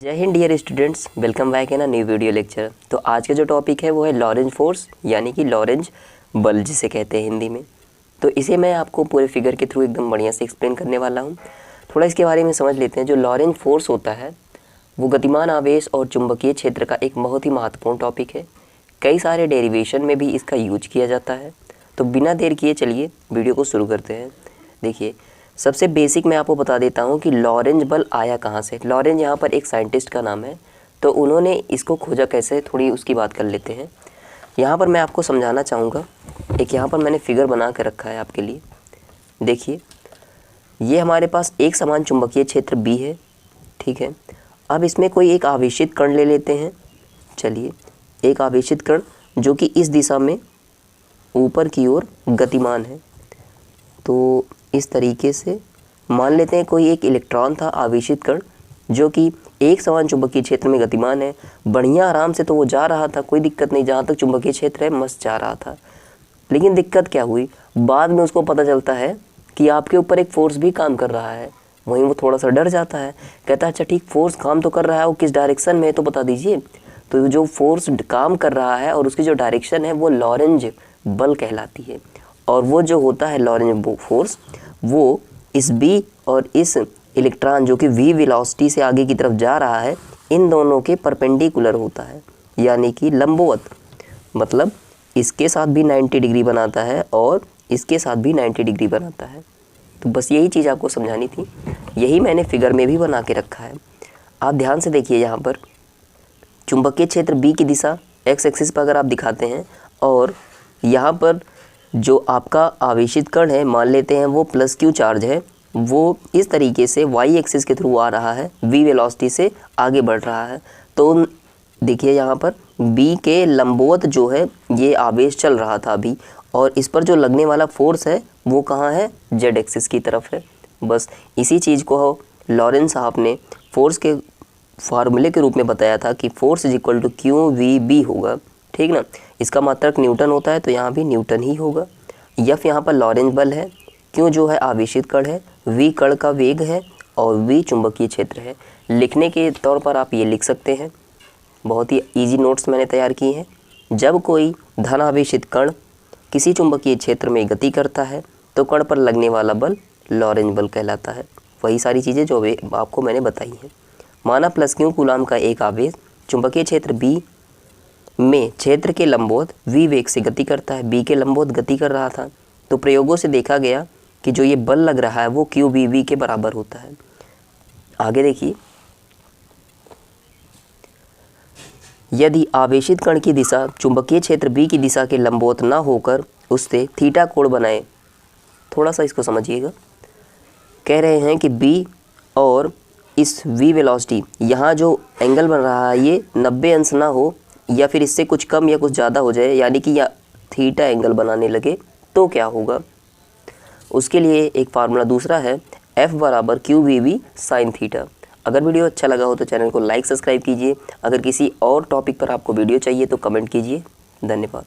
जय हिंद dear students, welcome back है ना न्यू वीडियो लेक्चर। तो आज का जो टॉपिक है वो है लॉरेंज फोर्स, यानी कि लॉरेंज बल जिसे कहते हैं हिंदी में। तो इसे मैं आपको पूरे फिगर के थ्रू एकदम बढ़िया से एक्सप्लेन करने वाला हूँ। थोड़ा इसके बारे में समझ लेते हैं। जो लॉरेंज फोर्स होता है वो गतिमान आवेश और चुंबकीय क्षेत्र का एक बहुत ही महत्वपूर्ण टॉपिक है। कई सारे डेरिवेशन में भी इसका यूज किया जाता है। तो बिना देर किए चलिए वीडियो को शुरू करते हैं। देखिए, सबसे बेसिक मैं आपको बता देता हूँ कि लॉरेंज बल आया कहाँ से। लॉरेंज यहाँ पर एक साइंटिस्ट का नाम है, तो उन्होंने इसको खोजा कैसे, थोड़ी उसकी बात कर लेते हैं। यहाँ पर मैं आपको समझाना चाहूँगा। एक यहाँ पर मैंने फिगर बना के रखा है आपके लिए। देखिए, ये हमारे पास एक समान चुंबकीय क्षेत्र B है, ठीक है। अब इसमें कोई एक आवेशित कण ले लेते हैं। चलिए, एक आवेशित कण जो कि इस दिशा में ऊपर की ओर गतिमान है। तो इस तरीके से मान लेते हैं कोई एक इलेक्ट्रॉन था, आवेशित कण, जो कि एक समान चुंबकीय क्षेत्र में गतिमान है। बढ़िया आराम से तो वो जा रहा था, कोई दिक्कत नहीं, जहाँ तक चुंबकीय क्षेत्र है मस्त जा रहा था। लेकिन दिक्कत क्या हुई, बाद में उसको पता चलता है कि आपके ऊपर एक फोर्स भी काम कर रहा है। वहीं वो थोड़ा सा डर जाता है, कहता है अच्छा ठीक, फोर्स काम तो कर रहा है, वो किस डायरेक्शन में है तो बता दीजिए। तो जो फोर्स काम कर रहा है और उसकी जो डायरेक्शन है वो लॉरेंज बल कहलाती है। और वो जो होता है लॉरेंज फोर्स, वो इस B और इस इलेक्ट्रॉन जो कि v वेलोसिटी से आगे की तरफ जा रहा है, इन दोनों के परपेंडिकुलर होता है, यानी कि लंबवत। मतलब इसके साथ भी 90 डिग्री बनाता है और इसके साथ भी 90 डिग्री बनाता है। तो बस यही चीज़ आपको समझानी थी, यही मैंने फिगर में भी बना के रखा है। आप ध्यान से देखिए, यहाँ पर चुंबकीय क्षेत्र B की दिशा x एक्सिस पर अगर आप दिखाते हैं, और यहाँ पर जो आपका आवेशित कण है, मान लेते हैं वो +Q चार्ज है, वो इस तरीके से y एक्सिस के थ्रू आ रहा है, v वेलोसिटी से आगे बढ़ रहा है। तो देखिए, यहाँ पर B के लंबवत जो है ये आवेश चल रहा था अभी, और इस पर जो लगने वाला फोर्स है वो कहाँ है, z एक्सिस की तरफ है। बस इसी चीज़ को लॉरेंज साहब ने फोर्स के फार्मूले के रूप में बताया था कि force is equal to QVB होगा, ठीक ना। इसका मात्रक न्यूटन होता है, तो यहाँ भी न्यूटन ही होगा। F यहाँ पर लॉरेंज बल है, Q जो है आवेशित कण है, V कण का वेग है और V चुंबकीय क्षेत्र है। लिखने के तौर पर आप ये लिख सकते हैं, बहुत ही इजी नोट्स मैंने तैयार किए हैं। जब कोई धन आवेशित कण किसी चुंबकीय क्षेत्र में गति करता है तो कण पर लगने वाला बल लॉरेंज बल कहलाता है। वही सारी चीज़ें जो आपको मैंने बताई हैं। माना +Q कूलाम का एक आवेश चुंबकीय क्षेत्र B में क्षेत्र के लंबवत v वेग से गति करता है। B के लंबवत गति कर रहा था, तो प्रयोगों से देखा गया कि जो ये बल लग रहा है वो QVB के बराबर होता है। आगे देखिए, यदि आवेशित कण की दिशा चुंबकीय क्षेत्र B की दिशा के लंबवत ना होकर उससे थीटा कोण बनाए, थोड़ा सा इसको समझिएगा। कह रहे हैं कि B और इस v वेलोसिटी, यहाँ जो एंगल बन रहा है ये 90 अंश ना हो, या फिर इससे कुछ कम या कुछ ज़्यादा हो जाए, यानी कि या थीटा एंगल बनाने लगे, तो क्या होगा। उसके लिए एक फार्मूला दूसरा है, F बराबर QVB साइन थीटा। अगर वीडियो अच्छा लगा हो तो चैनल को लाइक सब्सक्राइब कीजिए। अगर किसी और टॉपिक पर आपको वीडियो चाहिए तो कमेंट कीजिए। धन्यवाद।